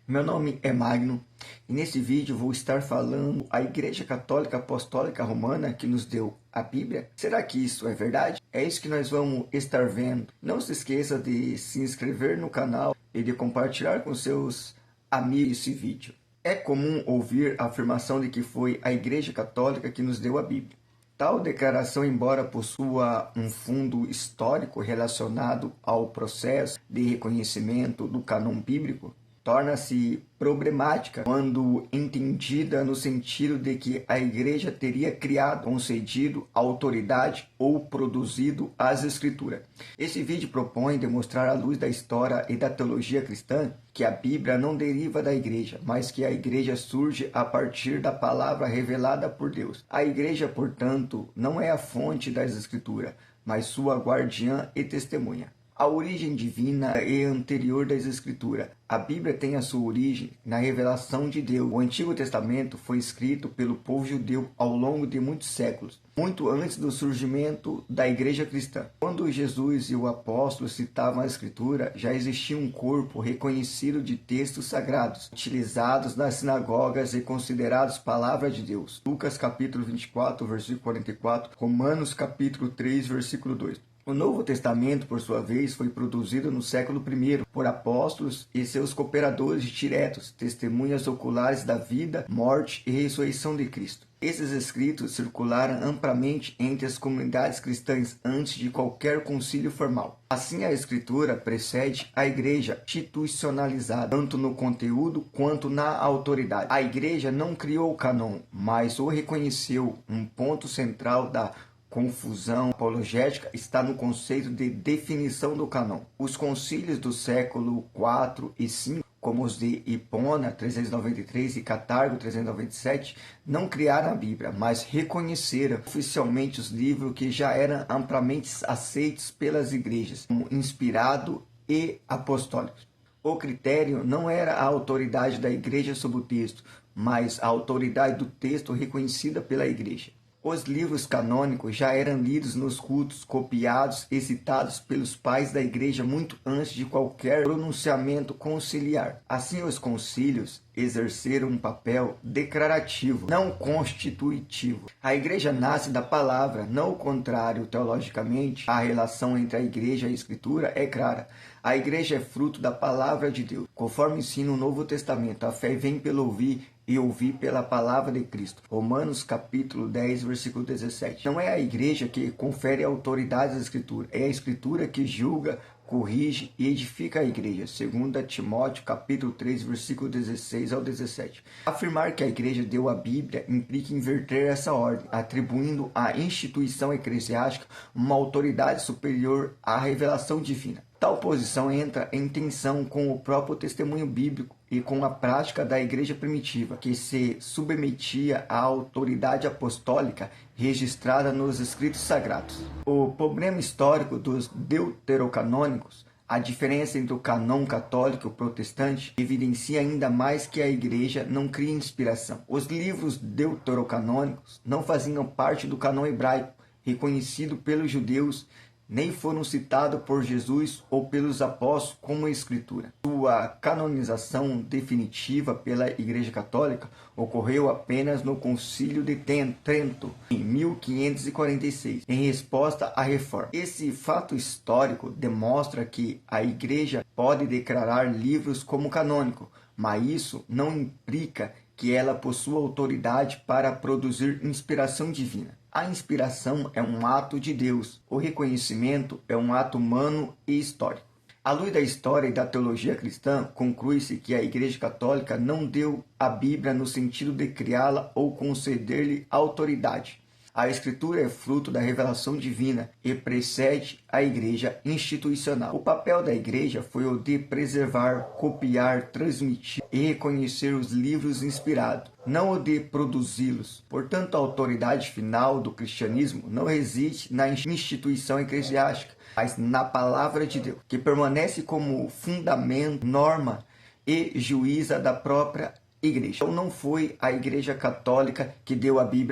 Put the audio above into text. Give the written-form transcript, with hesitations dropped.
Meu nome é Magno e nesse vídeo vou estar falando a Igreja Católica Apostólica Romana que nos deu a Bíblia. Será que isso é verdade? É isso que nós vamos estar vendo. Não se esqueça de se inscrever no canal e de compartilhar com seus amigos esse vídeo. É comum ouvir a afirmação de que foi a Igreja Católica que nos deu a Bíblia. Tal declaração, embora possua um fundo histórico relacionado ao processo de reconhecimento do cânon bíblico, torna-se problemática quando entendida no sentido de que a Igreja teria criado, concedido autoridade ou produzido as Escrituras. Esse vídeo propõe demonstrar à luz da história e da teologia cristã que a Bíblia não deriva da Igreja, mas que a Igreja surge a partir da palavra revelada por Deus. A Igreja, portanto, não é a fonte das Escrituras, mas sua guardiã e testemunha. A origem divina é anterior das Escrituras. A Bíblia tem a sua origem na revelação de Deus. O Antigo Testamento foi escrito pelo povo judeu ao longo de muitos séculos, muito antes do surgimento da Igreja cristã. Quando Jesus e o apóstolo citavam a Escritura, já existia um corpo reconhecido de textos sagrados, utilizados nas sinagogas e considerados palavra de Deus. Lucas capítulo 24, versículo 44, Romanos capítulo 3, versículo 2. O Novo Testamento, por sua vez, foi produzido no século I por apóstolos e seus cooperadores diretos, testemunhas oculares da vida, morte e ressurreição de Cristo. Esses escritos circularam amplamente entre as comunidades cristãs antes de qualquer concílio formal. Assim, a Escritura precede a Igreja institucionalizada, tanto no conteúdo quanto na autoridade. A Igreja não criou o cânon, mas o reconheceu. Um ponto central da confusão apologética está no conceito de definição do cânon. Os concílios do século IV e V, como os de Hipona 393 e Catargo 397, não criaram a Bíblia, mas reconheceram oficialmente os livros que já eram amplamente aceitos pelas igrejas como inspirado e apostólicos. O critério não era a autoridade da igreja sobre o texto, mas a autoridade do texto reconhecida pela igreja. Os livros canônicos já eram lidos nos cultos, copiados e citados pelos pais da igreja muito antes de qualquer pronunciamento conciliar. Assim, os concílios exerceram um papel declarativo, não constitutivo. A igreja nasce da palavra, não o contrário. Teologicamente, a relação entre a igreja e a escritura é clara. A igreja é fruto da palavra de Deus. Conforme ensina o Novo Testamento, a fé vem pelo ouvir e ouvir pela palavra de Cristo. Romanos capítulo 10, versículo 17. Não é a igreja que confere autoridade às escrituras, é a escritura que julga, corrige e edifica a igreja. 2 Timóteo capítulo 3, versículo 16 ao 17. Afirmar que a igreja deu a Bíblia implica inverter essa ordem, atribuindo à instituição eclesiástica uma autoridade superior à revelação divina. Tal posição entra em tensão com o próprio testemunho bíblico e com a prática da igreja primitiva, que se submetia à autoridade apostólica registrada nos escritos sagrados. O problema histórico dos deuterocanônicos, a diferença entre o cânon católico e o protestante, evidencia ainda mais que a igreja não cria inspiração. Os livros deuterocanônicos não faziam parte do cânon hebraico, reconhecido pelos judeus, nem foram citados por Jesus ou pelos apóstolos como escritura. Sua canonização definitiva pela Igreja Católica ocorreu apenas no Concílio de Trento, em 1546, em resposta à Reforma. Esse fato histórico demonstra que a Igreja pode declarar livros como canônicos, mas isso não implica que ela possua autoridade para produzir inspiração divina. A inspiração é um ato de Deus, o reconhecimento é um ato humano e histórico. À luz da história e da teologia cristã, conclui-se que a Igreja Católica não deu a Bíblia no sentido de criá-la ou conceder-lhe autoridade. A Escritura é fruto da revelação divina e precede a igreja institucional. O papel da igreja foi o de preservar, copiar, transmitir e reconhecer os livros inspirados, não o de produzi-los. Portanto, a autoridade final do cristianismo não reside na instituição eclesiástica, mas na palavra de Deus, que permanece como fundamento, norma e juíza da própria igreja. Então, não foi a Igreja Católica que deu a Bíblia